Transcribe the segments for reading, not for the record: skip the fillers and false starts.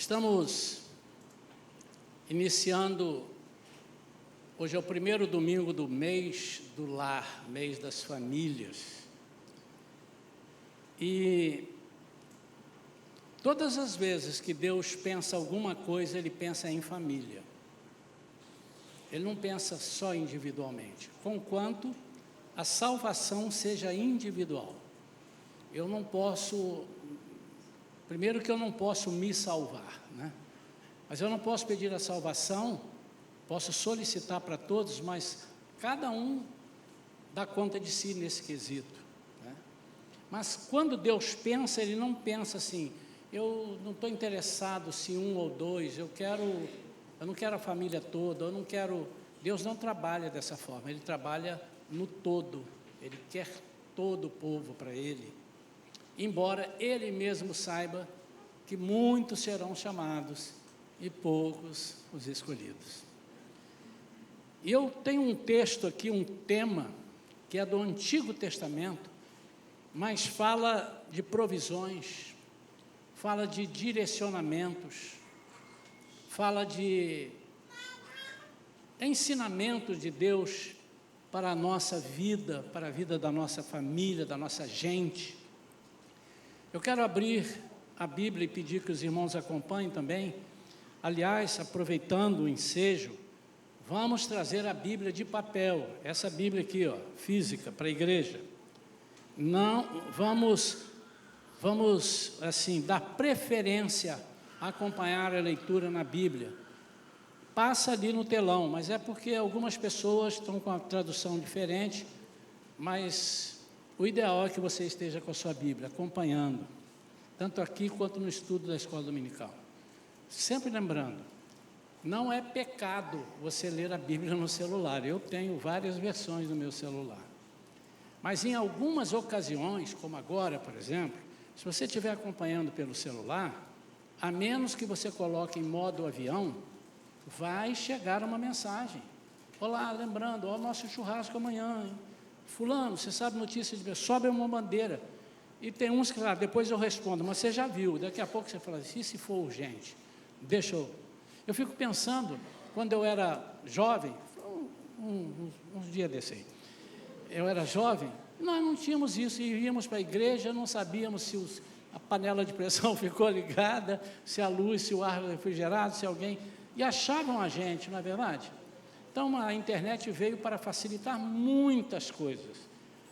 Estamos iniciando, hoje é o primeiro domingo do mês do lar, mês das famílias. E todas as vezes que Deus pensa alguma coisa, Ele pensa em família. Ele não pensa só individualmente, conquanto a salvação seja individual. Eu não posso, primeiro que eu não posso me salvar, né? Mas eu não posso pedir a salvação, posso solicitar para todos, mas cada um dá conta de si nesse quesito, né? Mas quando Deus pensa, Ele não pensa assim, eu não estou interessado se um ou dois, eu não quero a família toda, eu não quero... Deus não trabalha dessa forma, Ele trabalha no todo, Ele quer todo o povo para Ele, embora Ele mesmo saiba que muitos serão chamados e poucos os escolhidos. E eu tenho um texto aqui, um tema, que é do Antigo Testamento, mas fala de provisões, fala de direcionamentos, fala de ensinamentos de Deus para a nossa vida, para a vida da nossa família, da nossa gente. Eu quero abrir a Bíblia e pedir que os irmãos acompanhem também. Aliás, aproveitando o ensejo, vamos trazer a Bíblia de papel, essa Bíblia aqui, ó, física, para a igreja. Não, vamos assim, dar preferência a acompanhar a leitura na Bíblia. Passa ali no telão, mas é porque algumas pessoas estão com a tradução diferente, mas o ideal é que você esteja com a sua Bíblia, acompanhando, tanto aqui quanto no estudo da escola dominical. Sempre lembrando, não é pecado você ler a Bíblia no celular, eu tenho várias versões no meu celular, mas em algumas ocasiões, como agora, por exemplo, se você estiver acompanhando pelo celular, a menos que você coloque em modo avião, vai chegar uma mensagem. Olá, lembrando, ó, nosso churrasco amanhã, hein? Fulano, você sabe notícia de... sobe uma bandeira. E tem uns que lá, depois eu respondo, mas você já viu, daqui a pouco você fala assim, e se for urgente? Deixa eu... Eu fico pensando, quando eu era jovem, uns dias desse aí, eu era jovem, nós não tínhamos isso, e íamos para a igreja, não sabíamos se a panela de pressão ficou ligada, se a luz, se o ar refrigerado, se alguém... E achavam a gente, não é verdade? Então, a internet veio para facilitar muitas coisas,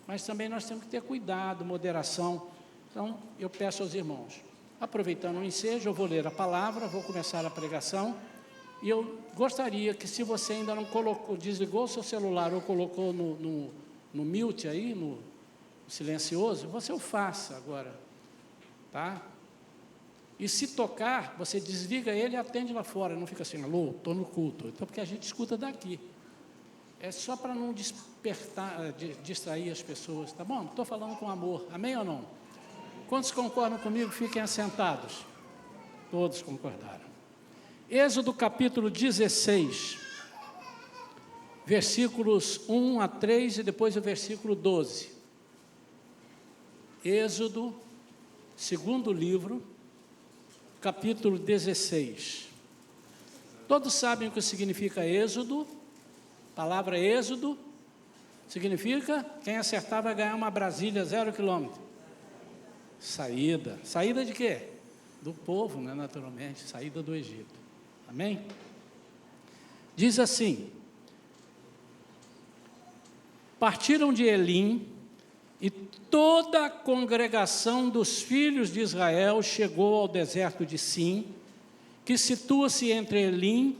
mas também nós temos que ter cuidado, moderação. Então, eu peço aos irmãos, aproveitando o ensejo, eu vou ler a palavra, vou começar a pregação, e eu gostaria que, se você ainda não colocou, desligou o seu celular ou colocou no mute aí, no silencioso, você o faça agora, tá? E se tocar, você desliga ele e atende lá fora, não fica assim, alô, estou no culto. Então, porque a gente escuta daqui. É só para não distrair as pessoas, tá bom? Estou falando com amor, amém ou não? Quantos concordam comigo, fiquem assentados. Todos concordaram. Êxodo capítulo 16, versículos 1 a 3 e depois o versículo 12. Êxodo, segundo livro, capítulo 16. Todos sabem o que significa êxodo? A palavra êxodo significa, quem acertar vai ganhar uma Brasília 0 quilômetro. Saída. Saída de quê? Do povo, né, naturalmente, saída do Egito. Amém? Diz assim: partiram de Elim, e toda a congregação dos filhos de Israel chegou ao deserto de Sim, que situa-se entre Elim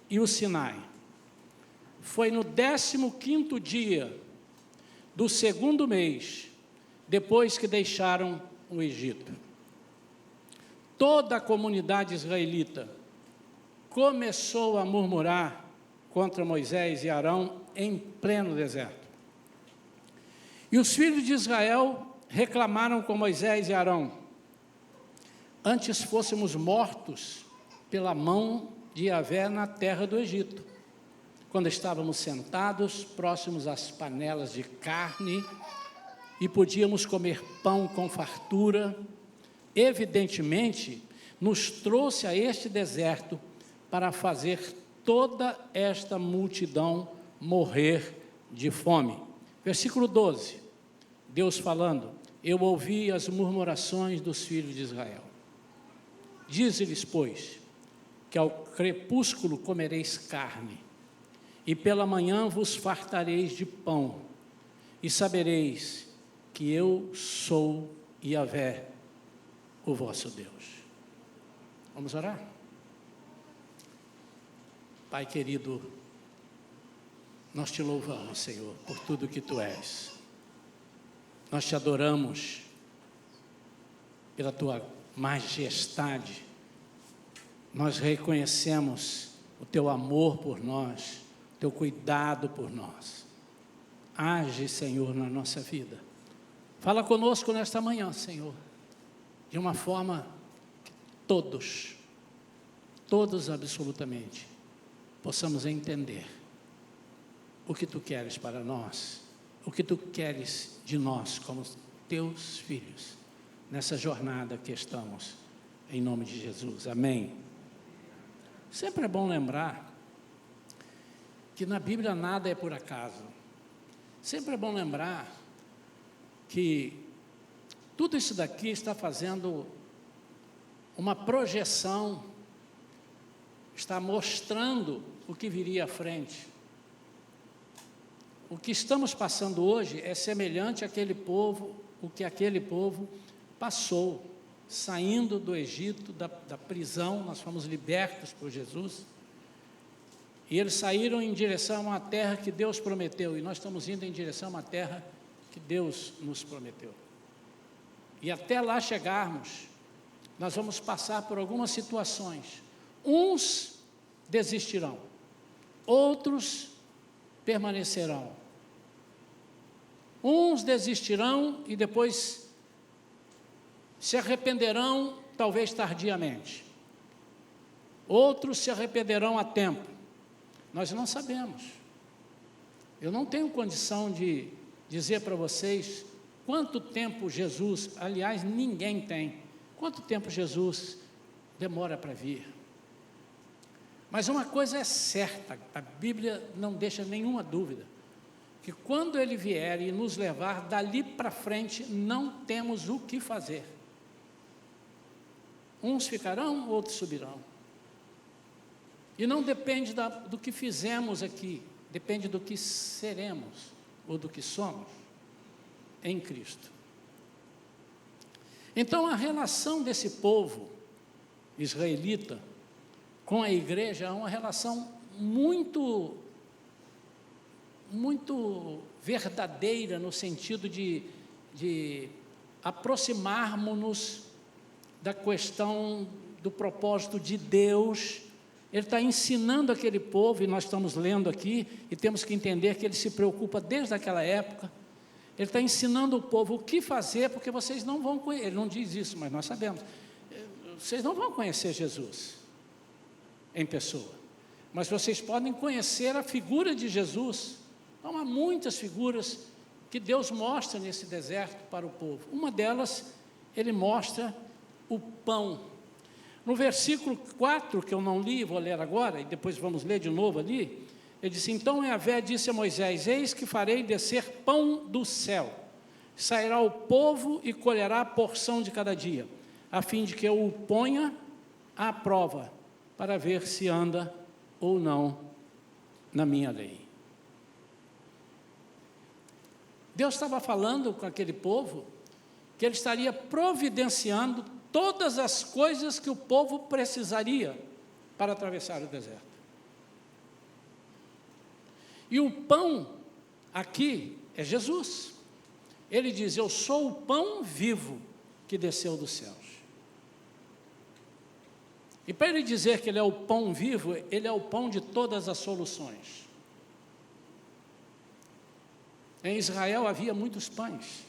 e o Sinai. Foi no 15º dia do segundo mês, depois que deixaram o Egito. Toda a comunidade israelita começou a murmurar contra Moisés e Arão em pleno deserto. E os filhos de Israel reclamaram com Moisés e Arão: antes fôssemos mortos pela mão de Yahvé na terra do Egito, quando estávamos sentados próximos às panelas de carne e podíamos comer pão com fartura. Evidentemente, nos trouxe a este deserto para fazer toda esta multidão morrer de fome. Versículo 12, Deus falando: eu ouvi as murmurações dos filhos de Israel. Dize-lhes, pois, que ao crepúsculo comereis carne, e pela manhã vos fartareis de pão, e sabereis que eu sou Yahvé, o vosso Deus. Vamos orar? Pai querido, nós te louvamos, Senhor, por tudo que Tu és. Nós te adoramos pela Tua majestade. Nós reconhecemos o Teu amor por nós, o Teu cuidado por nós. Age, Senhor, na nossa vida. Fala conosco nesta manhã, Senhor, de uma forma que todos absolutamente, possamos entender o que Tu queres para nós, o que Tu queres de nós como Teus filhos, nessa jornada que estamos, em nome de Jesus, amém. Sempre é bom lembrar que na Bíblia nada é por acaso. Sempre é bom lembrar que tudo isso daqui está fazendo uma projeção, está mostrando o que viria à frente. O que estamos passando hoje é semelhante àquele povo, o que aquele povo passou, saindo do Egito, da prisão. Nós fomos libertos por Jesus, e eles saíram em direção a uma terra que Deus prometeu, e nós estamos indo em direção a uma terra que Deus nos prometeu. E até lá chegarmos, nós vamos passar por algumas situações. Uns desistirão, outros permanecerão. Uns desistirão e depois se arrependerão, talvez tardiamente. Outros se arrependerão a tempo. Nós não sabemos. Eu não tenho condição de dizer para vocês quanto tempo Jesus, aliás, ninguém tem, quanto tempo Jesus demora para vir. Mas uma coisa é certa, a Bíblia não deixa nenhuma dúvida, que quando Ele vier e nos levar dali para frente, não temos o que fazer. Uns ficarão, outros subirão. E não depende do que fizemos aqui, depende do que seremos, ou do que somos, em Cristo. Então, a relação desse povo israelita com a igreja é uma relação muito verdadeira, no sentido de aproximarmos-nos da questão do propósito de Deus. Ele está ensinando aquele povo, e nós estamos lendo aqui, e temos que entender que ele se preocupa desde aquela época. Ele está ensinando o povo o que fazer, porque vocês não vão conhecer. Ele não diz isso, mas nós sabemos. Vocês não vão conhecer Jesus em pessoa, mas vocês podem conhecer a figura de Jesus. Então, há muitas figuras que Deus mostra nesse deserto para o povo. Uma delas, Ele mostra o pão. No versículo 4, que eu não li, vou ler agora, e depois vamos ler de novo ali, ele disse: então Yahvé disse a Moisés: eis que farei descer pão do céu, sairá o povo e colherá a porção de cada dia, a fim de que eu o ponha à prova, para ver se anda ou não na minha lei. Deus estava falando com aquele povo que Ele estaria providenciando todas as coisas que o povo precisaria para atravessar o deserto. E o pão aqui é Jesus. Ele diz: eu sou o pão vivo que desceu dos céus. E para Ele dizer que Ele é o pão vivo, Ele é o pão de todas as soluções. Em Israel havia muitos pães,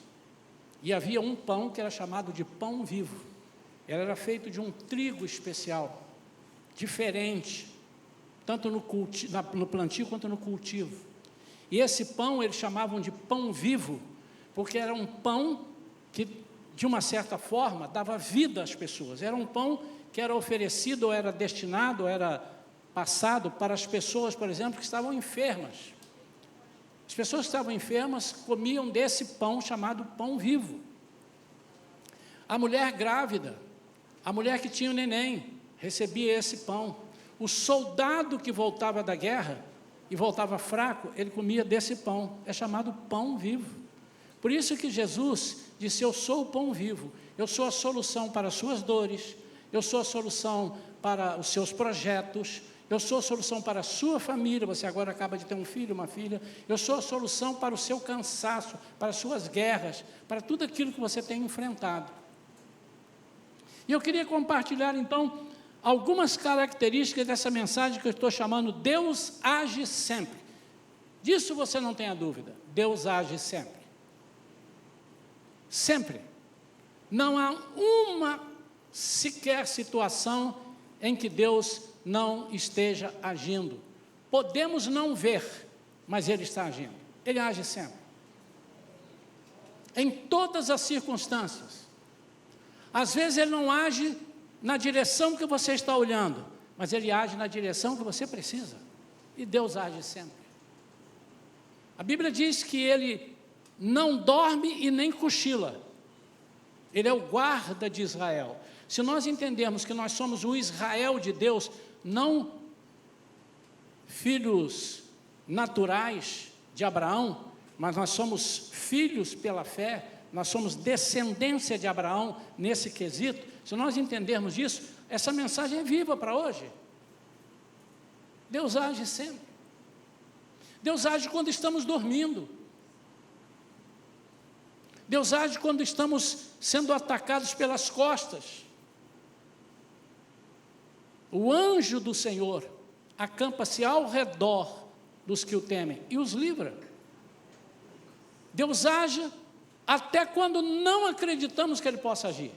e havia um pão que era chamado de pão vivo. Ele era feito de um trigo especial, diferente, tanto no plantio quanto no cultivo. E esse pão eles chamavam de pão vivo, porque era um pão que, de uma certa forma, dava vida às pessoas. Era um pão que era oferecido, ou era destinado, ou era passado para as pessoas, por exemplo, que estavam enfermas. As pessoas que estavam enfermas comiam desse pão chamado pão vivo. A mulher grávida, a mulher que tinha o neném, recebia esse pão. O soldado que voltava da guerra e voltava fraco, ele comia desse pão, é chamado pão vivo. Por isso que Jesus disse: eu sou o pão vivo, eu sou a solução para as suas dores, eu sou a solução para os seus projetos, eu sou a solução para a sua família, você agora acaba de ter um filho, uma filha, eu sou a solução para o seu cansaço, para as suas guerras, para tudo aquilo que você tem enfrentado. E eu queria compartilhar então algumas características dessa mensagem que eu estou chamando Deus age sempre. Disso você não tenha dúvida, Deus age sempre. Sempre. Não há uma sequer situação em que Deus não esteja agindo. Podemos não ver, mas Ele está agindo. Ele age sempre. Em todas as circunstâncias. Às vezes Ele não age na direção que você está olhando, mas Ele age na direção que você precisa. E Deus age sempre. A Bíblia diz que Ele não dorme e nem cochila. Ele é o guarda de Israel. Se nós entendermos que nós somos o Israel de Deus, não filhos naturais de Abraão, mas nós somos filhos pela fé, nós somos descendência de Abraão nesse quesito. Se nós entendermos isso, essa mensagem é viva para hoje. Deus age sempre. Deus age quando estamos dormindo. Deus age quando estamos sendo atacados pelas costas. O anjo do Senhor acampa-se ao redor dos que o temem e os livra. Deus age até quando não acreditamos que Ele possa agir.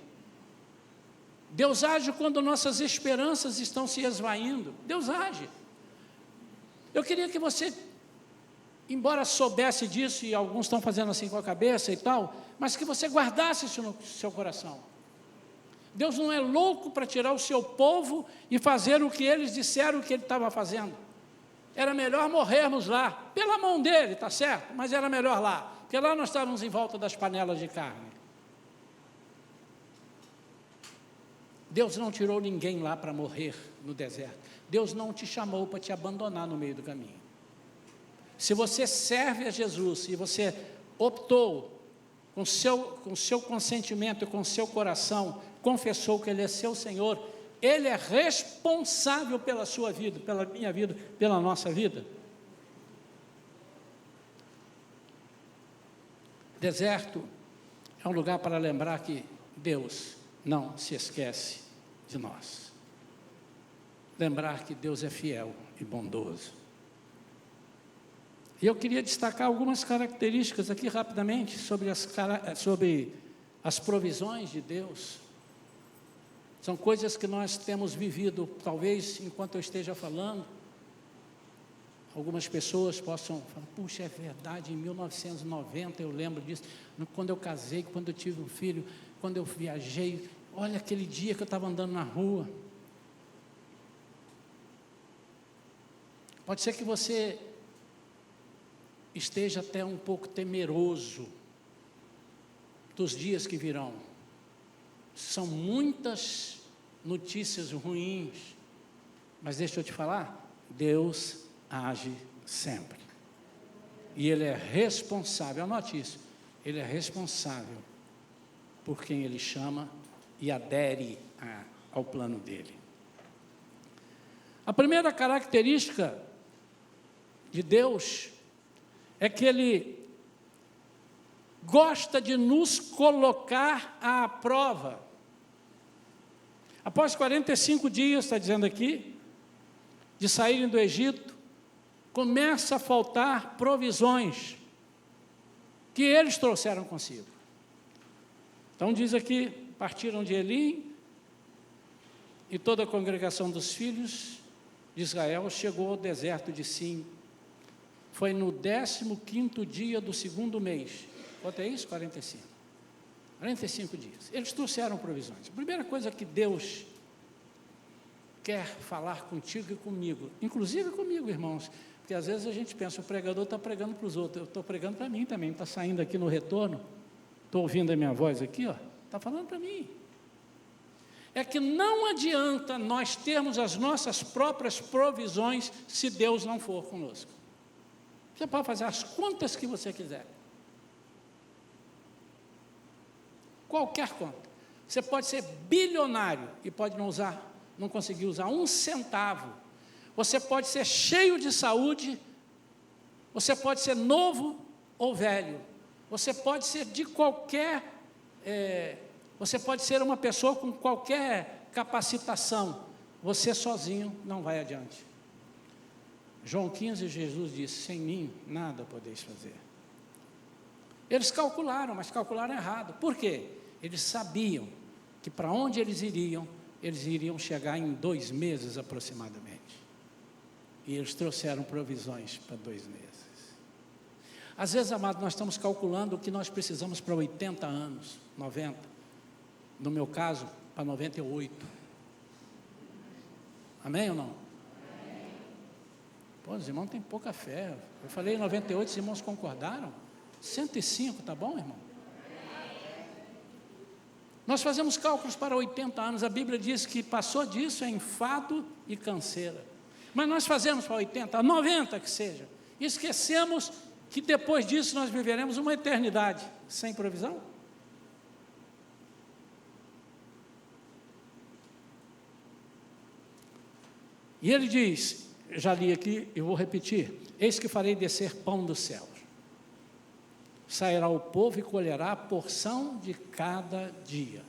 Deus age quando nossas esperanças estão se esvaindo. Deus age. Eu queria que você, embora soubesse disso, e alguns estão fazendo assim com a cabeça e tal, mas que você guardasse isso no seu coração. Deus não é louco para tirar o seu povo e fazer o que eles disseram que Ele estava fazendo. Era melhor morrermos lá, pela mão dEle, está certo? Mas era melhor lá, porque lá nós estávamos em volta das panelas de carne. Deus não tirou ninguém lá para morrer no deserto. Deus não te chamou para te abandonar no meio do caminho. Se você serve a Jesus e você optou com seu consentimento e com seu coração, confessou que Ele é seu Senhor, Ele é responsável pela sua vida, pela minha vida, pela nossa vida. Deserto é um lugar para lembrar que Deus não se esquece de nós. Lembrar que Deus é fiel e bondoso. E eu queria destacar algumas características aqui rapidamente sobre as provisões de Deus. São coisas que nós temos vivido, talvez enquanto eu esteja falando, algumas pessoas possam falar: puxa, é verdade, em 1990 eu lembro disso, quando eu casei, quando eu tive um filho, quando eu viajei, olha aquele dia que eu estava andando na rua. Pode ser que você esteja até um pouco temeroso dos dias que virão. São muitas notícias ruins, mas deixa eu te falar, Deus age sempre. E Ele é responsável, anote isso, Ele é responsável por quem Ele chama e adere ao plano dEle. A primeira característica de Deus é que Ele gosta de nos colocar à prova. Após 45 dias, está dizendo aqui, de saírem do Egito, começa a faltar provisões que eles trouxeram consigo. Então diz aqui, partiram de Elim, e toda a congregação dos filhos de Israel chegou ao deserto de Sim. Foi no 15º dia do segundo mês. Quanto é isso? 45 dias. Eles trouxeram provisões. A primeira coisa que Deus quer falar contigo e comigo, inclusive comigo, irmãos, porque às vezes a gente pensa, o pregador está pregando para os outros, eu estou pregando para mim também, está saindo aqui no retorno, estou ouvindo a minha voz aqui, está falando para mim. É que não adianta nós termos as nossas próprias provisões se Deus não for conosco. Você pode fazer as contas que você quiser. Qualquer conta. Você pode ser bilionário e pode não conseguir usar um centavo. Você pode ser cheio de saúde, você pode ser novo ou velho, você pode ser de qualquer, você pode ser uma pessoa com qualquer capacitação, você sozinho não vai adiante. João 15, Jesus disse, sem mim nada podeis fazer. Eles calcularam, mas calcularam errado. Por quê? Eles sabiam que para onde eles iriam chegar em 2 meses aproximadamente. E eles trouxeram provisões para 2 meses. Às vezes, amados, nós estamos calculando o que nós precisamos para 80 anos, 90. No meu caso, para 98. Amém ou não? Amém. Pô, os irmãos têm pouca fé. Eu falei 98, os irmãos concordaram? 105, tá bom, irmão? Nós fazemos cálculos para 80 anos, a Bíblia diz que passou disso é enfado e canseira. Mas nós fazemos para 80, 90 que seja. E esquecemos que depois disso nós viveremos uma eternidade sem provisão. E ele diz, já li aqui e vou repetir, eis que farei descer pão do céu. Sairá o povo e colherá a porção de cada dia,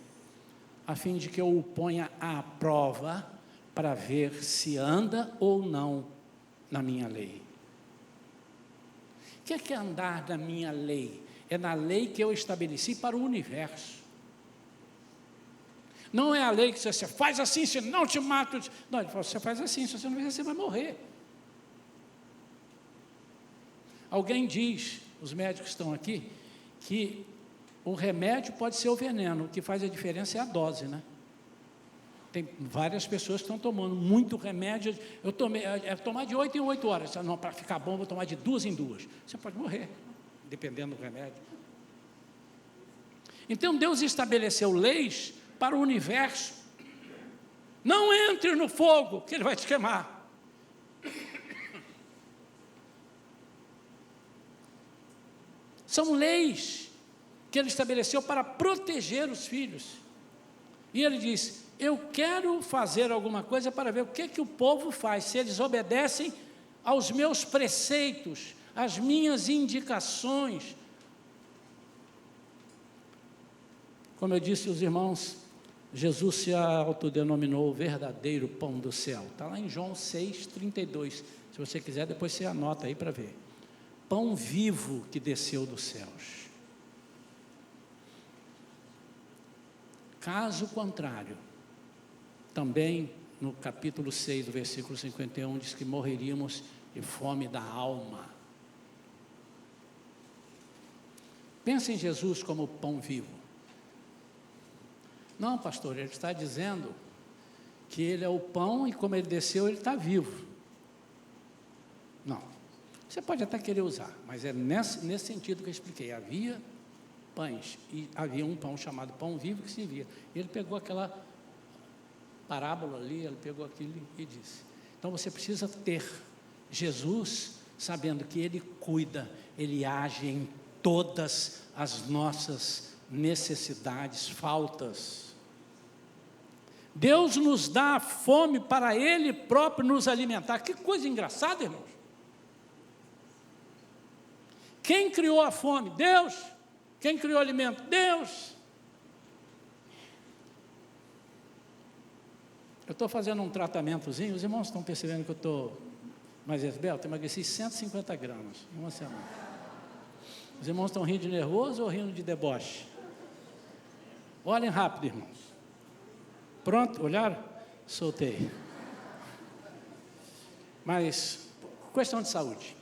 a fim de que eu o ponha à prova, para ver se anda ou não na minha lei. O que é andar na minha lei? É na lei que eu estabeleci para o universo. Não é a lei que você faz assim, se não te mato. Não, ele fala, você faz assim, se você não fizer, você vai morrer. Alguém diz, os médicos estão aqui, que o remédio pode ser o veneno, o que faz a diferença é a dose, né? Tem várias pessoas que estão tomando muito remédio. Eu tomei, tomar de 8 em 8 horas. Não, para ficar bom, vou tomar de 2 em 2. Você pode morrer, dependendo do remédio. Então, Deus estabeleceu leis para o universo. Não entre no fogo, que ele vai te queimar. São leis que ele estabeleceu para proteger os filhos. E ele diz, eu quero fazer alguma coisa para ver o que o povo faz, se eles obedecem aos meus preceitos, às minhas indicações. Como eu disse aos irmãos, Jesus se autodenominou o verdadeiro pão do céu. Está lá em João 6,32. Se você quiser, depois você anota aí para ver. Pão vivo que desceu dos céus. Caso contrário, também no capítulo 6, do versículo 51, diz que morreríamos de fome da alma. Pensa em Jesus como pão vivo. Não, pastor, ele está dizendo que ele é o pão e como ele desceu, ele está vivo. Não, você pode até querer usar, mas é nesse sentido que eu expliquei. Havia pães e havia um pão chamado pão vivo que se via. Ele pegou aquela parábola ali, ele pegou aquilo e disse. Então você precisa ter Jesus sabendo que ele cuida, ele age em todas as nossas necessidades, faltas. Deus nos dá a fome para ele próprio nos alimentar. Que coisa engraçada, irmãos. Quem criou a fome? Deus. Quem criou o alimento? Deus. Eu estou fazendo um tratamentozinho, os irmãos estão percebendo que eu estou mais esbelto, emagreci 150 gramas em uma semana. Os irmãos estão rindo de nervoso ou rindo de deboche? Olhem rápido, irmãos. Pronto, olharam? Soltei. Mas, questão de saúde.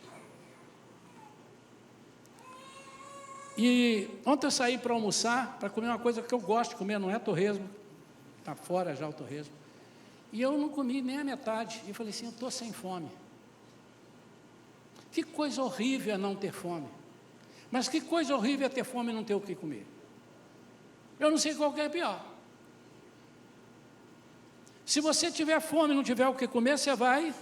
E ontem eu saí para almoçar, para comer uma coisa que eu gosto de comer, não é torresmo, está fora já o torresmo. E eu não comi nem a metade. E eu falei assim, eu estou sem fome. Que coisa horrível é não ter fome. Mas que coisa horrível é ter fome e não ter o que comer. Eu não sei qual que é pior. Se você tiver fome e não tiver o que comer, você vai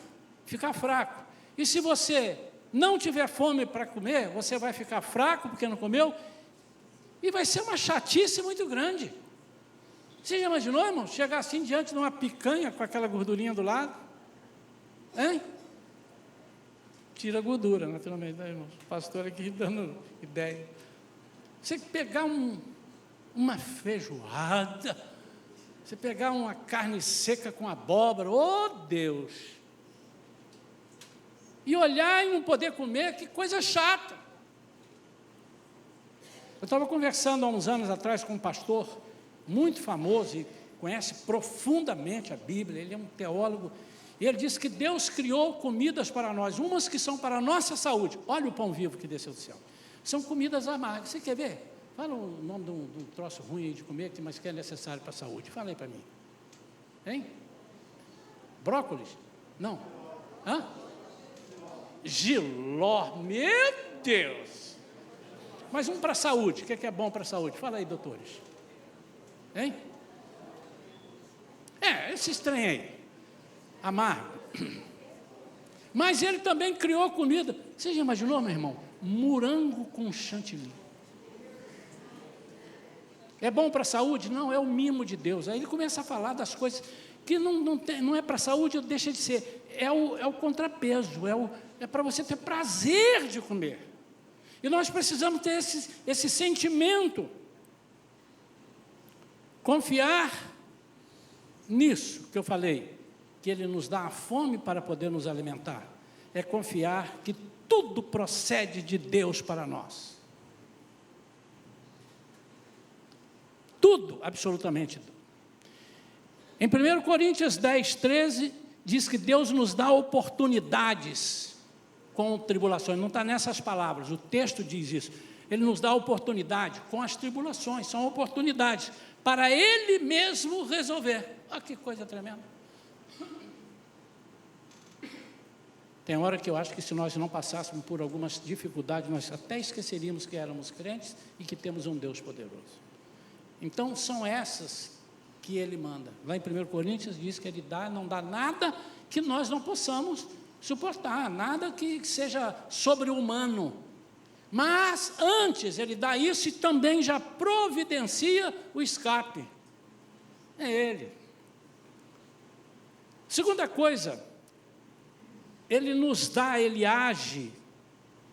ficar fraco. E se você não tiver fome para comer, você vai ficar fraco porque não comeu, e vai ser uma chatice muito grande. Você já imaginou, irmão, chegar assim diante de uma picanha com aquela gordurinha do lado? Hein? Tira a gordura, naturalmente, né, irmão? O pastor aqui dando ideia. Você pegar uma feijoada, você pegar uma carne seca com abóbora, oh Deus! E olhar e não poder comer, que coisa chata. Eu estava conversando há uns anos atrás com um pastor muito famoso e conhece profundamente a Bíblia, ele é um teólogo, e ele disse que Deus criou comidas para nós, umas que são para a nossa saúde. Olha o pão vivo que desceu do céu. São comidas amargas. Você quer ver? Fala o nome de um troço ruim aí de comer, mas que é necessário para a saúde. Fala aí para mim. Hein? Brócolis? Não. Hã? Giló. Meu Deus! Mas um para a saúde. O que é bom para a saúde? Fala aí, doutores. Hein? Esse trem aí. Amargo. Mas ele também criou comida. Você já imaginou, meu irmão? Morango com chantilly. É bom para a saúde? Não, é o mimo de Deus. Aí ele começa a falar das coisas que não é para a saúde, deixa de ser. É o contrapeso, é para você ter prazer de comer. E nós precisamos ter esse sentimento. Confiar nisso que eu falei, que Ele nos dá a fome para poder nos alimentar. É confiar que tudo procede de Deus para nós. Tudo, absolutamente tudo. Em 1 Coríntios 10, 13, diz que Deus nos dá oportunidades com tribulações. Não está nessas palavras, o texto diz isso. Ele nos dá oportunidade com as tribulações, são oportunidades para Ele mesmo resolver. Olha que coisa tremenda. Tem hora que eu acho que se nós não passássemos por algumas dificuldades, nós até esqueceríamos que éramos crentes e que temos um Deus poderoso. Então, são essas que Ele manda. Lá em 1 Coríntios diz que Ele não dá nada que nós não possamos suportar, nada que seja sobre-humano. Mas, antes, Ele dá isso e também já providencia o escape. É Ele. Segunda coisa, Ele age,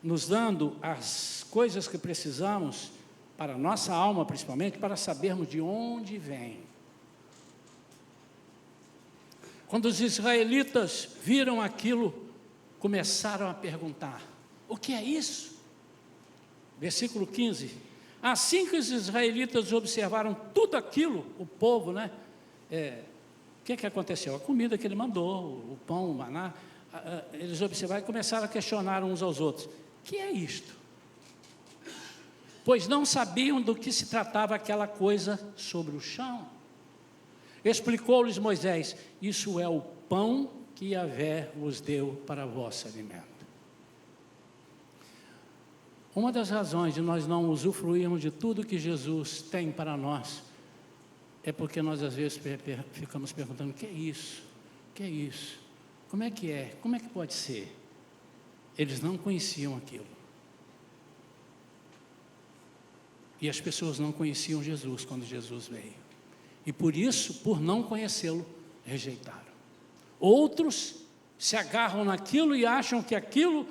nos dando as coisas que precisamos, para a nossa alma principalmente, para sabermos de onde vem. Quando os israelitas viram aquilo, começaram a perguntar, o que é isso? Versículo 15, assim que os israelitas observaram tudo aquilo, o povo, né? O que aconteceu? A comida que ele mandou, o pão, o maná, eles observaram e começaram a questionar uns aos outros, o que é isto? Pois não sabiam do que se tratava aquela coisa sobre o chão. Explicou-lhes Moisés, isso é o pão que Yahvé vos deu para vosso alimento. Uma das razões de nós não usufruirmos de tudo que Jesus tem para nós, é porque nós às vezes ficamos perguntando, o que é isso? O que é isso? Como é que é? Como é que pode ser? Eles não conheciam aquilo. E as pessoas não conheciam Jesus quando Jesus veio. E por isso, por não conhecê-lo, rejeitaram. Outros se agarram naquilo e acham que aquilo,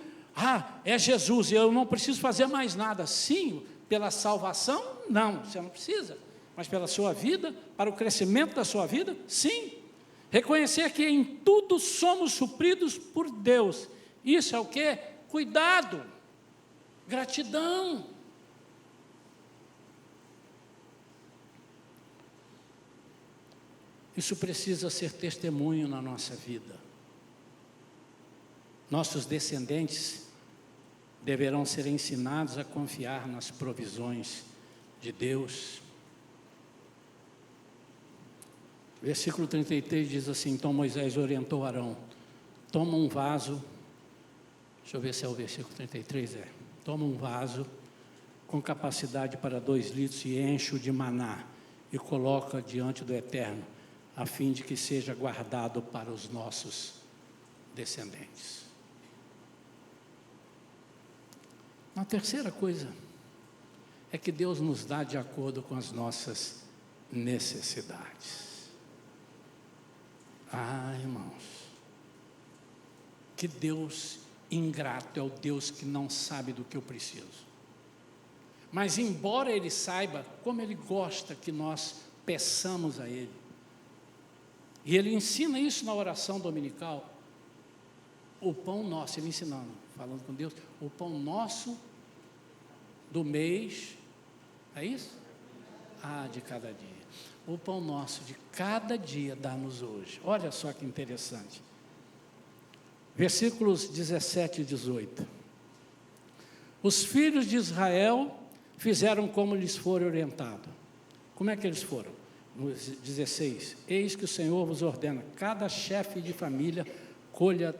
é Jesus, eu não preciso fazer mais nada. Sim, pela salvação, não, você não precisa. Mas pela sua vida, para o crescimento da sua vida, sim. Reconhecer que em tudo somos supridos por Deus. Isso é o quê? Cuidado, gratidão. Isso precisa ser testemunho na nossa vida. Nossos descendentes deverão ser ensinados a confiar nas provisões de Deus. Versículo 33 diz assim: então Moisés orientou Arão, toma um vaso, deixa eu ver se é o versículo 33, toma um vaso com capacidade para 2 litros e enche-o de maná e coloca diante do Eterno, a fim de que seja guardado para os nossos descendentes. A terceira coisa é que Deus nos dá de acordo com as nossas necessidades. Irmãos, que Deus ingrato é o Deus que não sabe do que eu preciso. Mas embora Ele saiba, como Ele gosta que nós peçamos a Ele. E Ele ensina isso na oração dominical. O pão nosso, Ele ensinando, falando com Deus, o pão nosso do mês, é isso? De cada dia. O pão nosso de cada dia dá-nos hoje. Olha só que interessante. Versículos 17 e 18. Os filhos de Israel fizeram como lhes for orientado. Como é que eles foram? No 16. Eis que o Senhor vos ordena, cada chefe de família colha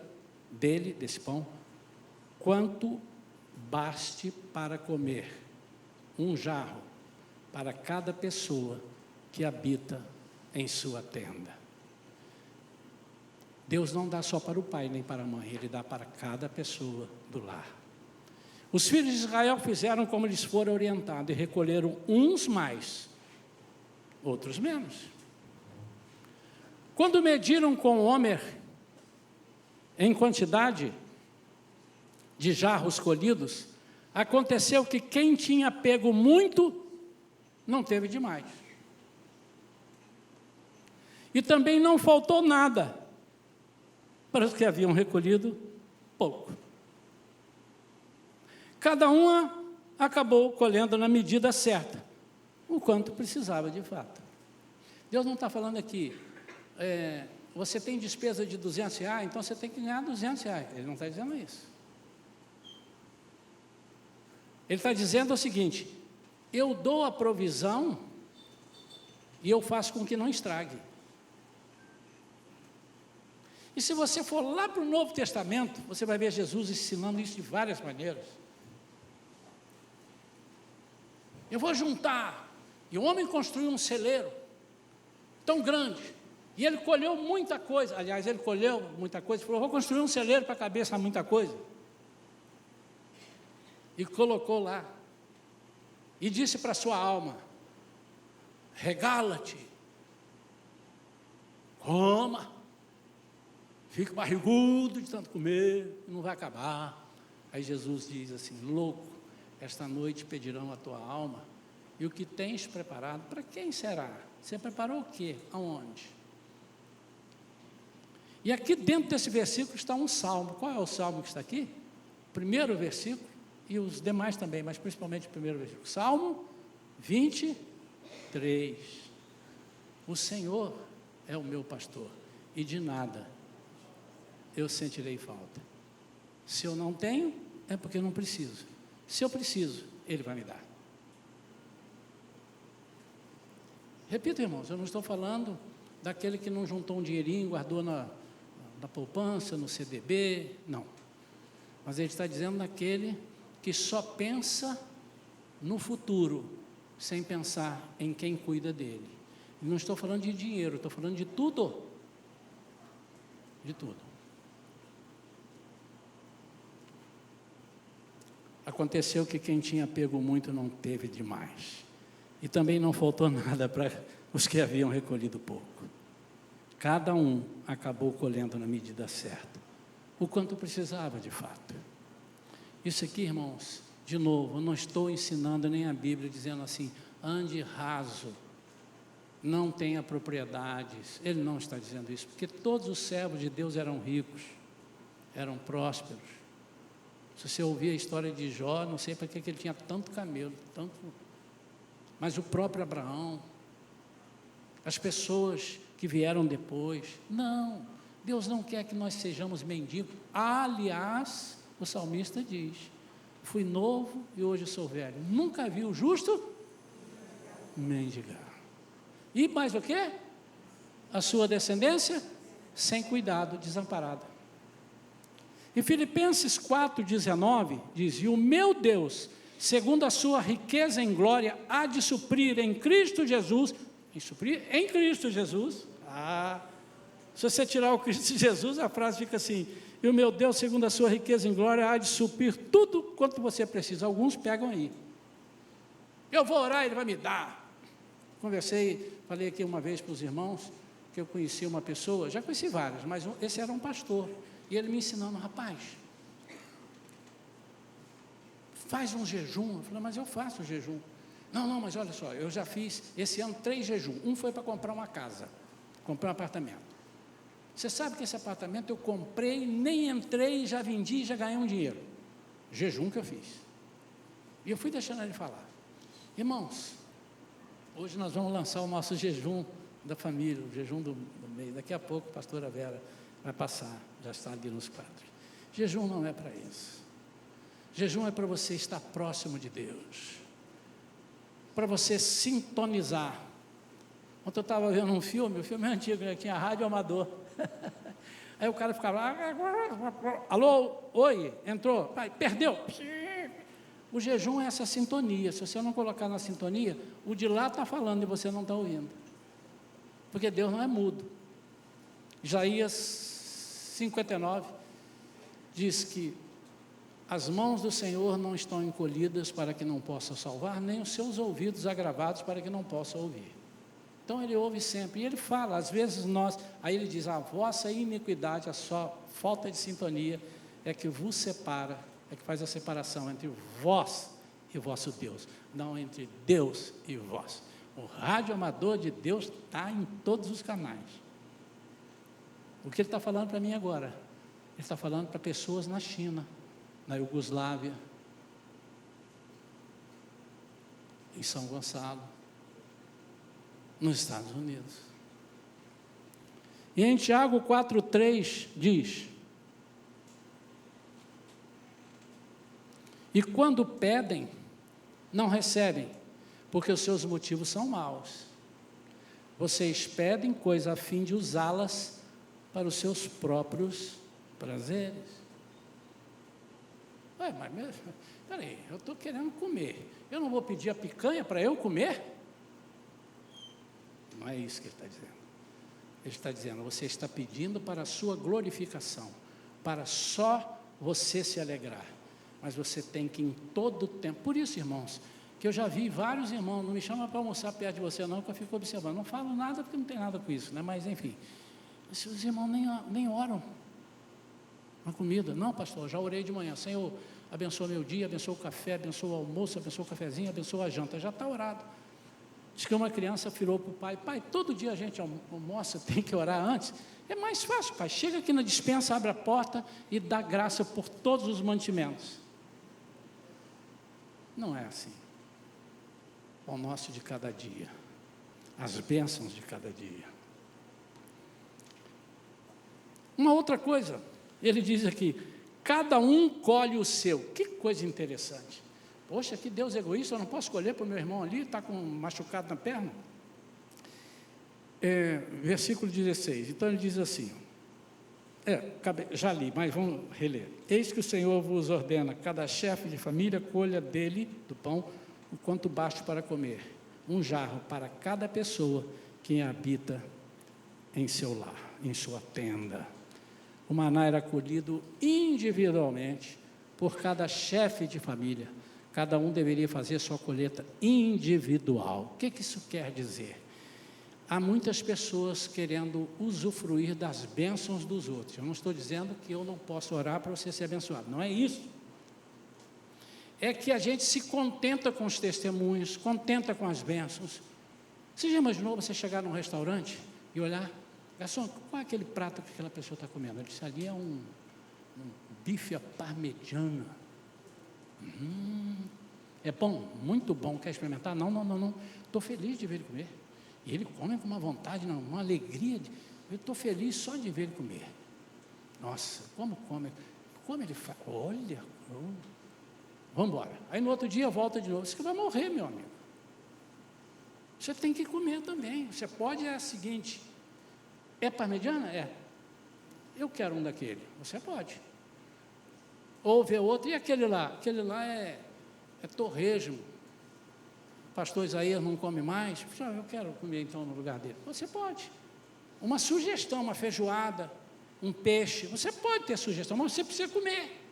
dele, desse pão, quanto baste para comer, um jarro para cada pessoa que habita em sua tenda. Deus não dá só para o pai nem para a mãe, Ele dá para cada pessoa do lar. Os filhos de Israel fizeram como lhes fora orientado e recolheram uns mais, outros menos. Quando mediram com o homer em quantidade de jarros colhidos, aconteceu que quem tinha pego muito, não teve demais. E também não faltou nada para os que haviam recolhido pouco. Cada uma acabou colhendo na medida certa, o quanto precisava de fato. Deus não está falando aqui, você tem despesa de R$200, então você tem que ganhar R$200. Ele não está dizendo isso. Ele está dizendo o seguinte: eu dou a provisão e eu faço com que não estrague. E se você for lá para o Novo Testamento, você vai ver Jesus ensinando isso de várias maneiras. Eu vou juntar, e o homem construiu um celeiro tão grande, e ele colheu muita coisa. Aliás, ele colheu muita coisa, falou: vou construir um celeiro para caber essa muita coisa. E colocou lá, e disse para a sua alma: regala-te, coma, fica barrigudo de tanto comer, não vai acabar. Aí Jesus diz assim: louco, esta noite pedirão a tua alma, e o que tens preparado, para quem será? Você preparou o quê? Aonde? E aqui dentro desse versículo está um salmo. Qual é o salmo que está aqui? O primeiro versículo, e os demais também, mas principalmente o primeiro versículo. Salmo 23. O Senhor é o meu pastor, e de nada eu sentirei falta. Se eu não tenho, é porque eu não preciso. Se eu preciso, Ele vai me dar. Repito, irmãos, eu não estou falando daquele que não juntou um dinheirinho, guardou na poupança, no CDB, não. Mas ele está dizendo daquele que só pensa no futuro, sem pensar em quem cuida dele. E não estou falando de dinheiro, estou falando de tudo. De tudo. Aconteceu que quem tinha pego muito não teve demais. E também não faltou nada para os que haviam recolhido pouco. Cada um acabou colhendo na medida certa, o quanto precisava de fato. Isso aqui, irmãos, de novo, eu não estou ensinando nem a Bíblia dizendo assim: ande raso, não tenha propriedades. Ele não está dizendo isso, porque todos os servos de Deus eram ricos, eram prósperos. Se você ouvir a história de Jó, não sei para que ele tinha tanto camelo, mas o próprio Abraão, as pessoas que vieram depois, não, Deus não quer que nós sejamos mendigos. Aliás, o salmista diz: fui novo e hoje sou velho, nunca vi o justo mendigar. E mais o quê? a sua descendência sem cuidado, desamparada. Em Filipenses 4,19 diz: e o meu Deus, segundo a sua riqueza em glória, há de suprir em Cristo Jesus, em Cristo Jesus. Se você tirar o Cristo Jesus, a frase fica assim: e o meu Deus, segundo a sua riqueza em glória, há de suprir tudo quanto você precisa. Alguns pegam aí. Eu vou orar, Ele vai me dar. Falei aqui uma vez para os irmãos, que eu conheci uma pessoa, já conheci vários, mas esse era um pastor, e ele me ensinando: rapaz, faz um jejum. Eu falei: mas eu faço jejum. Não, mas olha só, eu já fiz esse ano 3 jejuns. Um foi para comprar uma casa, comprei um apartamento. Você sabe que esse apartamento eu comprei, nem entrei, já vendi, já ganhei um dinheiro. Jejum que eu fiz. E eu fui deixando ele falar. Irmãos, hoje nós vamos lançar o nosso jejum da família, o jejum do mês. Daqui a pouco a pastora Vera vai passar, já está ali nos quadros. Jejum não é para isso. Jejum é para você estar próximo de Deus, para você sintonizar. Ontem eu estava vendo um filme, o filme é antigo, né? Tinha rádio amador. Aí o cara ficava lá: alô, oi, entrou, pai, perdeu. O jejum é essa sintonia. Se você não colocar na sintonia, o de lá está falando e você não está ouvindo, porque Deus não é mudo. Isaías 59 diz que as mãos do Senhor não estão encolhidas para que não possa salvar, nem os seus ouvidos agravados para que não possa ouvir. Então Ele ouve sempre, e Ele fala, às vezes aí Ele diz: a vossa iniquidade, a sua falta de sintonia é que vos separa, é que faz a separação entre vós e vosso Deus, não entre Deus e vós. O rádio amador de Deus está em todos os canais. O que Ele está falando para mim agora? Ele está falando para pessoas na China, na Iugoslávia, em São Gonçalo, nos Estados Unidos. E em Tiago 4,3 diz: e quando pedem, não recebem, porque os seus motivos são maus. Vocês pedem coisa a fim de usá-las para os seus próprios prazeres. Ué, mas peraí, eu estou querendo comer, eu não vou pedir a picanha para eu comer? Não é isso que ele está dizendo. Ele está dizendo: você está pedindo para a sua glorificação, para só você se alegrar, mas você tem que em todo o tempo. Por isso, irmãos, que eu já vi vários irmãos, não me chama para almoçar perto de você não, que eu fico observando, não falo nada porque não tem nada com isso, né? Mas enfim, os irmãos nem oram na comida. Não, pastor, já orei de manhã: Senhor, abençoa meu dia, abençoa o café, abençoa o almoço, abençoa o cafezinho, abençoa a janta. Já está orado. Diz que uma criança virou para o pai: pai, todo dia a gente almoça, tem que orar antes. É mais fácil, pai, chega aqui na despensa, abre a porta e dá graça por todos os mantimentos. Não é assim. O nosso de cada dia, as bênçãos de cada dia. Uma outra coisa, ele diz aqui: cada um colhe o seu. Que coisa interessante. Poxa, que Deus egoísta, eu não posso escolher para o meu irmão ali, está com machucado na perna? Versículo 16, então ele diz assim, já li, mas vamos reler. Eis que o Senhor vos ordena: cada chefe de família colha dele, do pão, o quanto baste para comer, um jarro para cada pessoa que habita em seu lar, em sua tenda. O maná era colhido individualmente por cada chefe de família. Cada um deveria fazer sua colheita individual. O que isso quer dizer? Há muitas pessoas querendo usufruir das bênçãos dos outros. Eu não estou dizendo que eu não posso orar para você ser abençoado, não é isso. É que a gente se contenta com os testemunhos, contenta com as bênçãos. Você já imaginou você chegar num restaurante e olhar: garçom, qual é aquele prato que aquela pessoa está comendo? Ele disse: ali é um bife à parmegiana. É bom, muito bom, quer experimentar? Não, estou feliz de ver ele comer. E ele come com uma vontade, uma alegria, eu estou feliz só de ver ele comer. Nossa, como ele faz, olha, vamos embora. Aí no outro dia volta de novo: você vai morrer, meu amigo. Você tem que comer também. Você pode, é o seguinte, É parmegiana? É. Eu quero um daquele. Você pode. Ou ver outro, e aquele lá? Aquele lá é torresmo. O pastor Isaías não come mais. Eu quero comer então no lugar dele. Você pode. Uma sugestão, uma feijoada, um peixe. Você pode ter sugestão, mas você precisa comer.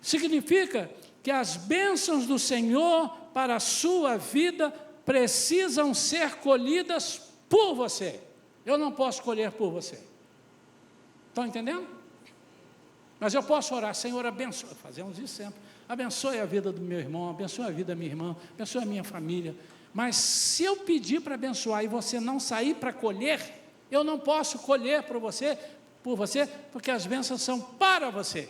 Significa que as bênçãos do Senhor para a sua vida precisam ser colhidas por você. Eu não posso colher por você. Estão entendendo? Mas eu posso orar, Senhor, abençoe, fazemos isso sempre, abençoe a vida do meu irmão, abençoe a vida da minha irmã, abençoe a minha família. Mas se eu pedir para abençoar e você não sair para colher, eu não posso colher por você, porque as bênçãos são para você.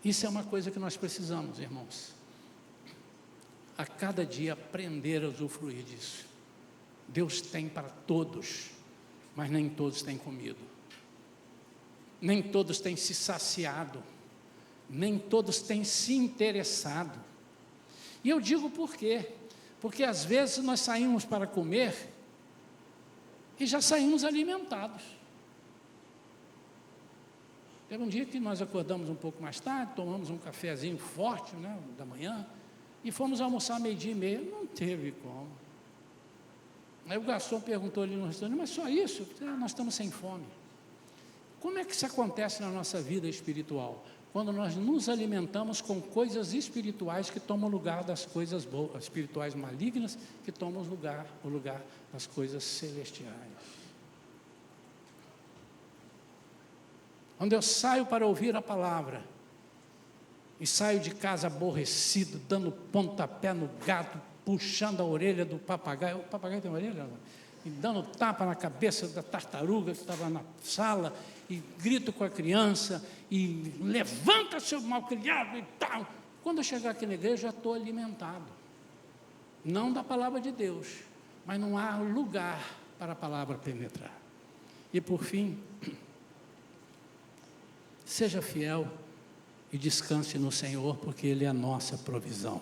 Isso é uma coisa que nós precisamos, irmãos. A cada dia aprender a usufruir disso. Deus tem para todos, mas nem todos têm comido. Nem todos têm se saciado. Nem todos têm se interessado. E eu digo por quê? Porque às vezes nós saímos para comer e já saímos alimentados. Teve um dia que nós acordamos um pouco mais tarde, tomamos um cafezinho forte, né, da manhã, e fomos almoçar 12:30. Não teve como. Aí o garçom perguntou ali no restaurante, mas só isso? Nós estamos sem fome. Como é que isso acontece na nossa vida espiritual? Quando nós nos alimentamos com coisas espirituais que tomam lugar das coisas boas, espirituais malignas, que tomam o lugar das coisas celestiais. Quando eu saio para ouvir a palavra, e saio de casa aborrecido, dando pontapé no gato, puxando a orelha do papagaio, o papagaio tem orelha? E dando tapa na cabeça da tartaruga que estava na sala, e grito com a criança, e levanta seu malcriado e tal. Quando eu chegar aqui na igreja, já estou alimentado. Não da palavra de Deus, mas não há lugar para a palavra penetrar. E por fim, seja fiel e descanse no Senhor, porque Ele é a nossa provisão.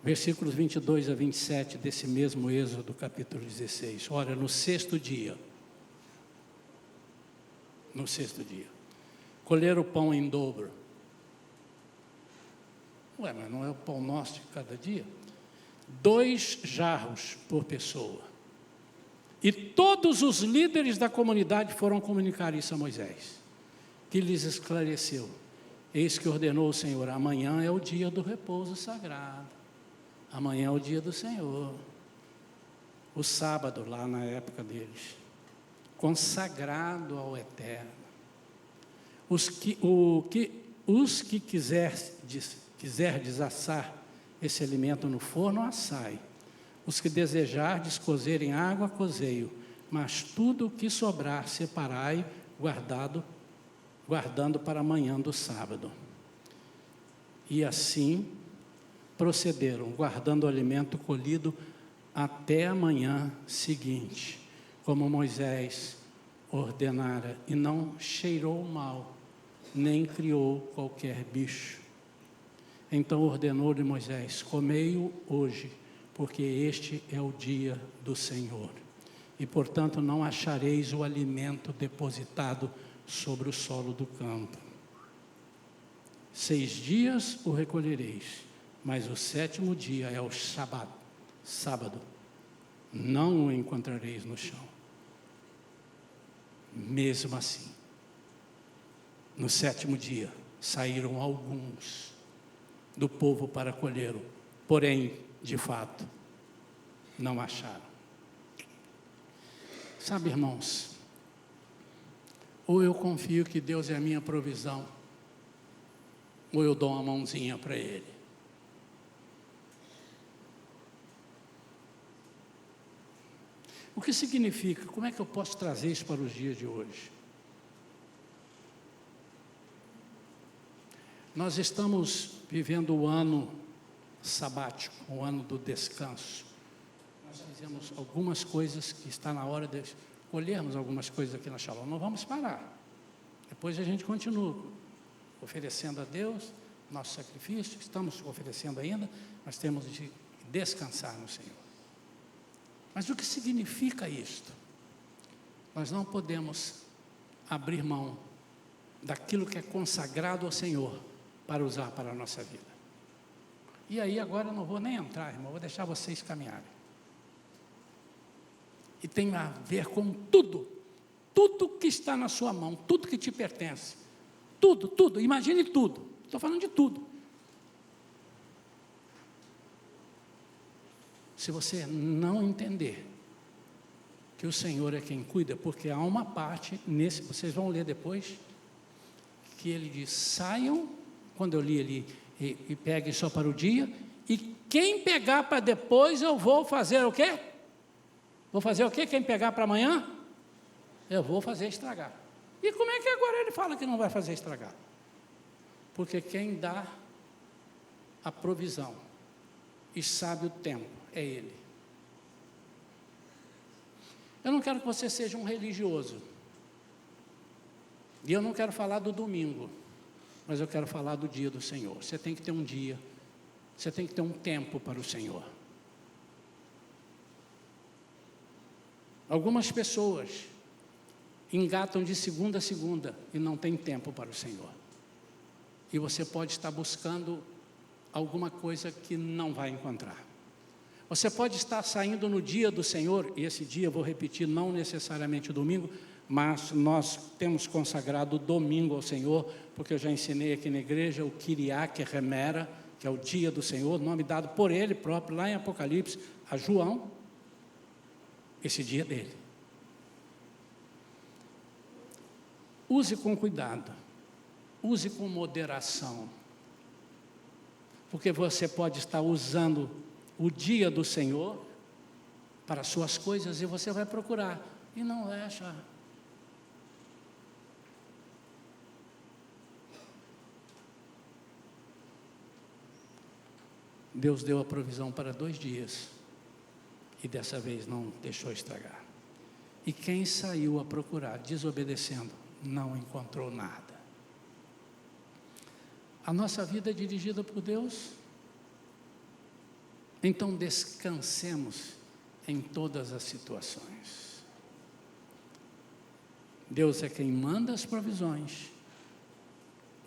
Versículos 22 a 27 desse mesmo Êxodo, capítulo 16. Olha, no sexto dia, colher o pão em dobro. Ué, mas não é o pão nosso de cada dia? 2 jarros por pessoa. E todos os líderes da comunidade foram comunicar isso a Moisés, que lhes esclareceu. Eis que ordenou o Senhor: amanhã é o dia do repouso sagrado. Amanhã é o dia do Senhor. O sábado, lá na época deles, consagrado ao Eterno. Os que quiserdes assar esse alimento no forno, assai. Os que desejardes cozer em água, cozei-o. Mas tudo o que sobrar, separai, guardando para amanhã do sábado. E assim procederam, guardando o alimento colhido até a manhã seguinte, como Moisés ordenara, e não cheirou mal, nem criou qualquer bicho. Então ordenou-lhe Moisés: comei-o hoje, porque este é o dia do Senhor. E portanto não achareis o alimento depositado sobre o solo do campo. 6 dias o recolhereis, mas o 7º dia é o sábado, não o encontrareis no chão. Mesmo assim, no 7º dia, saíram alguns do povo para colhê-lo, porém, de fato, não acharam. Sabe, irmãos, ou eu confio que Deus é a minha provisão, ou eu dou uma mãozinha para Ele. O que significa? Como é que eu posso trazer isso para os dias de hoje? Nós estamos vivendo o ano sabático, o ano do descanso. Nós fizemos algumas coisas que está na hora de colhermos algumas coisas aqui na Shalom. Não vamos parar. Depois a gente continua oferecendo a Deus nosso sacrifício. Estamos oferecendo ainda, mas temos de descansar no Senhor. Mas o que significa isto? Nós não podemos abrir mão daquilo que é consagrado ao Senhor para usar para a nossa vida. E aí agora eu não vou nem entrar, irmão, vou deixar vocês caminharem. E tem a ver com tudo que está na sua mão, tudo que te pertence, tudo, imagine tudo, estou falando de tudo. Se você não entender que o Senhor é quem cuida, porque há uma parte, vocês vão ler depois, que ele diz, saiam, quando eu li ali, e peguem só para o dia, e quem pegar para depois, eu vou fazer o quê? Vou fazer o quê? Quem pegar para amanhã? Eu vou fazer estragar. E como é que agora ele fala que não vai fazer estragar? Porque quem dá a provisão e sabe o tempo é Ele. Eu não quero que você seja um religioso. E eu não quero falar do domingo, mas eu quero falar do dia do Senhor. Você tem que ter um dia, você tem que ter um tempo para o Senhor. Algumas pessoas engatam de segunda a segunda e não tem tempo para o Senhor. E você pode estar buscando alguma coisa que não vai encontrar. Você pode estar saindo no dia do Senhor, e esse dia, eu vou repetir, não necessariamente o domingo, mas nós temos consagrado o domingo ao Senhor, porque eu já ensinei aqui na igreja o Kiriak Remera, que é o dia do Senhor, nome dado por Ele próprio, lá em Apocalipse, a João, esse dia dele. Use com cuidado, use com moderação, porque você pode estar usando o dia do Senhor para suas coisas e você vai procurar e não vai achar. Deus deu a provisão para 2 dias e dessa vez não deixou estragar. E quem saiu a procurar, desobedecendo, não encontrou nada. A nossa vida é dirigida por Deus, então descansemos em todas as situações. Deus é quem manda as provisões,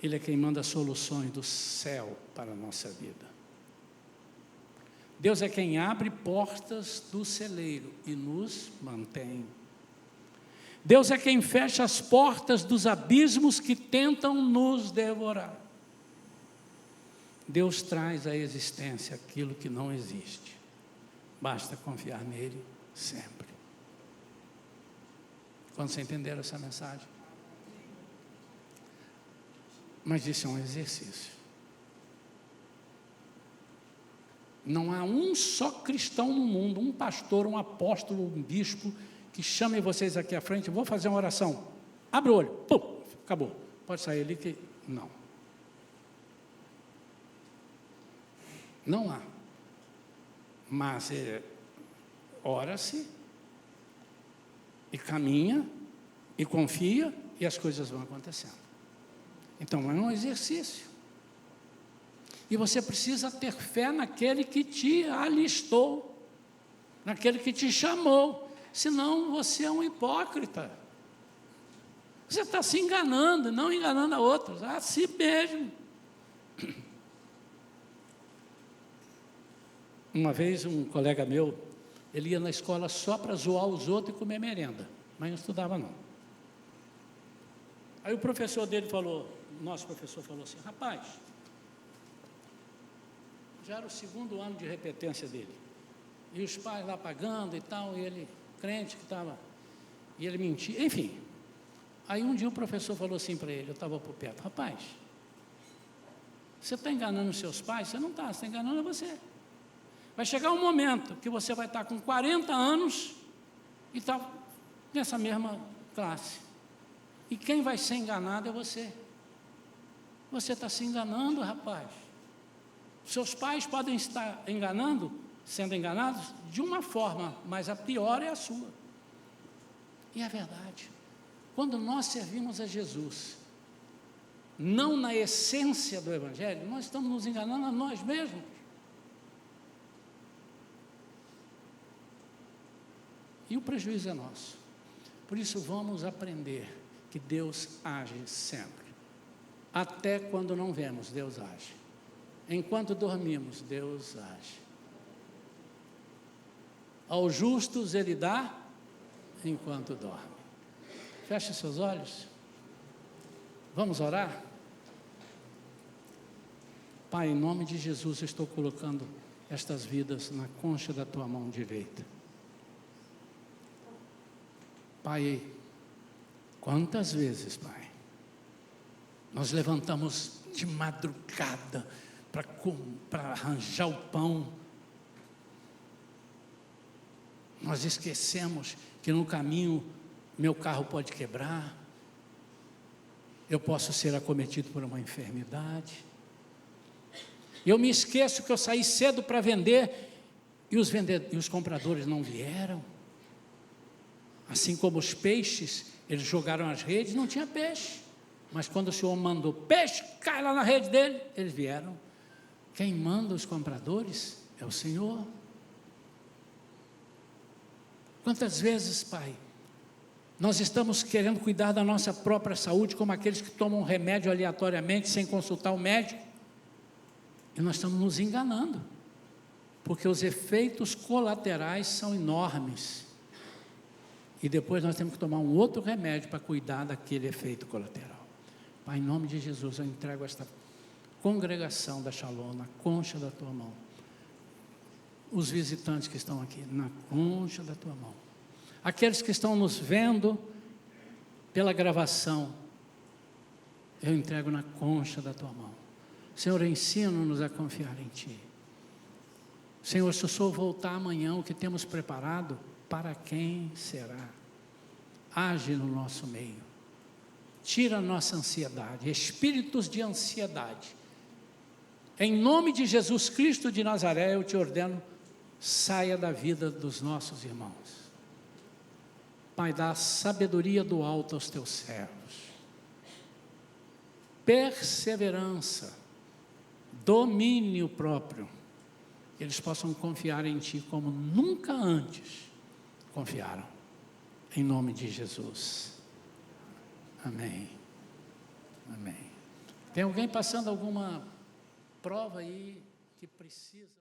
Ele é quem manda as soluções do céu para a nossa vida. Deus é quem abre portas do celeiro e nos mantém. Deus é quem fecha as portas dos abismos que tentam nos devorar. Deus traz à existência aquilo que não existe. Basta confiar nele sempre. Quando você entender essa mensagem? Mas isso é um exercício. Não há um só cristão no mundo, um pastor, um apóstolo, um bispo, que chame vocês aqui à frente, vou fazer uma oração. Abre o olho, pum, acabou. Pode sair ali que... Não. Não há. Mas ora-se, e caminha, e confia, e as coisas vão acontecendo. Então é um exercício. E você precisa ter fé naquele que te alistou, naquele que te chamou, senão você é um hipócrita. Você está se enganando, não enganando a outros, a si mesmo. Uma vez um colega meu, ele ia na escola só para zoar os outros e comer merenda, mas não estudava não. Aí o professor dele falou, nosso professor falou assim, rapaz, já era o 2º ano de repetência dele, e os pais lá pagando e tal, e ele, crente que estava, e ele mentia, enfim. Aí um dia o professor falou assim para ele, eu estava por perto, rapaz, você está enganando os seus pais? Você não está, você está enganando você. Vai chegar um momento que você vai estar com 40 anos e está nessa mesma classe. E quem vai ser enganado é você. Você está se enganando, rapaz. Seus pais podem estar sendo enganados de uma forma, mas a pior é a sua. E é verdade. Quando nós servimos a Jesus, não na essência do Evangelho, nós estamos nos enganando a nós mesmos. E o prejuízo é nosso. Por isso, vamos aprender que Deus age sempre. Até quando não vemos, Deus age. Enquanto dormimos, Deus age. Aos justos Ele dá enquanto dorme. Feche seus olhos. Vamos orar? Pai, em nome de Jesus, eu estou colocando estas vidas na concha da Tua mão direita. Pai, quantas vezes, Pai, nós levantamos de madrugada para arranjar o pão. Nós esquecemos que no caminho meu carro pode quebrar, eu posso ser acometido por uma enfermidade. Eu me esqueço que eu saí cedo para vender e os compradores não vieram. Assim como os peixes, eles jogaram as redes, não tinha peixe. Mas quando o Senhor mandou peixe, cai lá na rede dele, eles vieram. Quem manda os compradores é o Senhor. Quantas vezes, Pai, nós estamos querendo cuidar da nossa própria saúde, como aqueles que tomam remédio aleatoriamente, sem consultar o médico, e nós estamos nos enganando, porque os efeitos colaterais são enormes, e depois nós temos que tomar um outro remédio para cuidar daquele efeito colateral. Pai, em nome de Jesus, eu entrego esta congregação da Shalom na concha da Tua mão, os visitantes que estão aqui, na concha da Tua mão, aqueles que estão nos vendo pela gravação, eu entrego na concha da Tua mão. Senhor, ensina-nos a confiar em Ti. Senhor, se o Senhor voltar amanhã, o que temos preparado, para quem será? Age no nosso meio, tira a nossa ansiedade, espíritos de ansiedade. Em nome de Jesus Cristo de Nazaré, eu te ordeno, saia da vida dos nossos irmãos. Pai, dá sabedoria do alto aos teus servos, perseverança, domínio próprio, que eles possam confiar em Ti como nunca antes confiaram, em nome de Jesus, amém, amém. Tem alguém passando alguma prova aí que precisa?